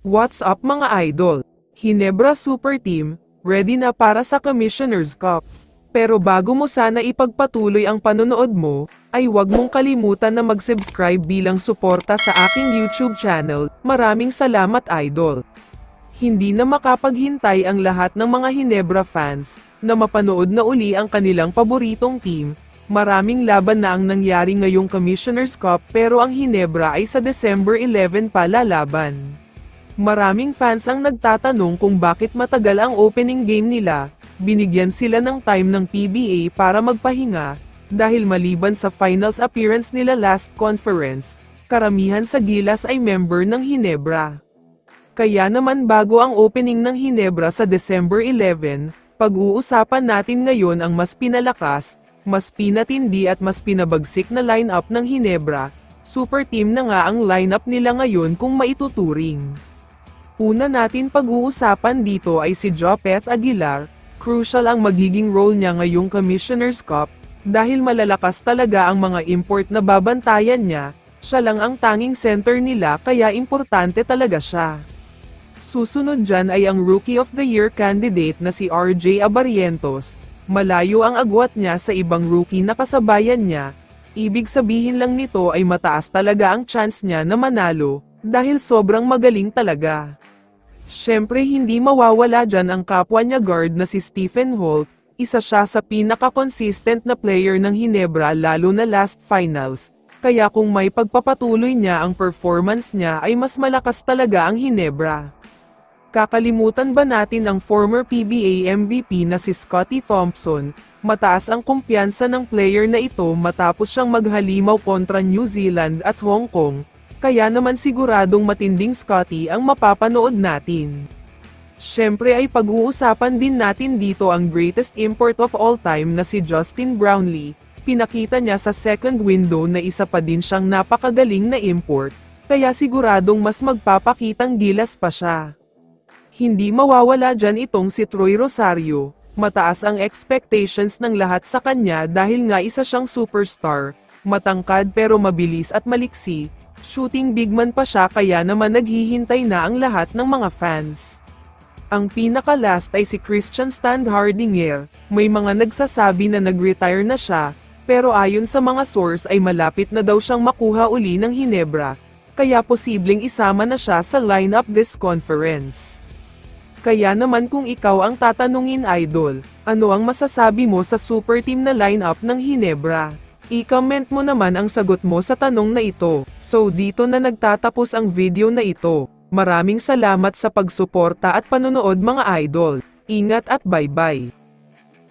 What's up mga idol? Ginebra Super Team, ready na para sa Commissioner's Cup. Pero bago mo sana ipagpatuloy ang panonood mo, ay huwag mong kalimutan na mag-subscribe bilang suporta sa aking YouTube channel. Maraming salamat idol. Hindi na makapaghintay ang lahat ng mga Ginebra fans, na mapanood na uli ang kanilang paboritong team. Maraming laban na ang nangyari ngayong Commissioner's Cup pero ang Ginebra ay sa December 11 pa lalaban. Maraming fans ang nagtatanong kung bakit matagal ang opening game nila. Binigyan sila ng time ng PBA para magpahinga, dahil maliban sa finals appearance nila last conference, karamihan sa Gilas ay member ng Ginebra. Kaya naman bago ang opening ng Ginebra sa December 11, pag-uusapan natin ngayon ang mas pinalakas, mas pinatindi at mas pinabagsik na lineup ng Ginebra. Super team na nga ang lineup nila ngayon kung maituturing. Una natin pag-uusapan dito ay si Jopeth Aguilar. Crucial ang magiging role niya ngayong Commissioner's Cup, dahil malalakas talaga ang mga import na babantayan niya, siya lang ang tanging center nila kaya importante talaga siya. Susunod dyan ay ang Rookie of the Year candidate na si RJ Abarrientos. Malayo ang agwat niya sa ibang rookie na kasabayan niya, ibig sabihin lang nito ay mataas talaga ang chance niya na manalo, dahil sobrang magaling talaga. Syempre hindi mawawala dyan ang kapwa niya guard na si Stephen Holt, isa siya sa pinaka-consistent na player ng Ginebra lalo na last finals, kaya kung may pagpapatuloy niya ang performance niya ay mas malakas talaga ang Ginebra. Kakalimutan ba natin ang former PBA MVP na si Scottie Thompson? Mataas ang kumpiyansa ng player na ito matapos siyang maghalimaw kontra New Zealand at Hong Kong. Kaya naman siguradong matinding Scottie ang mapapanood natin. Syempre ay pag-uusapan din natin dito ang greatest import of all time na si Justin Brownlee. Pinakita niya sa second window na isa pa din siyang napakagaling na import, kaya siguradong mas magpapakitang gilas pa siya. Hindi mawawala dyan itong si Troy Rosario. Mataas ang expectations ng lahat sa kanya dahil nga isa siyang superstar, matangkad pero mabilis at maliksi. Shooting big man pa siya kaya naman naghihintay na ang lahat ng mga fans. Ang pinaka-last ay si Christian Standhardinger. May mga nagsasabi na nag-retire na siya, pero ayon sa mga source ay malapit na daw siyang makuha uli ng Ginebra, kaya posibleng isama na siya sa lineup this conference. Kaya naman kung ikaw ang tatanungin idol, ano ang masasabi mo sa super team na lineup ng Ginebra? I-comment mo naman ang sagot mo sa tanong na ito. So dito na nagtatapos ang video na ito. Maraming salamat sa pagsuporta at panonood mga idol. Ingat at bye-bye.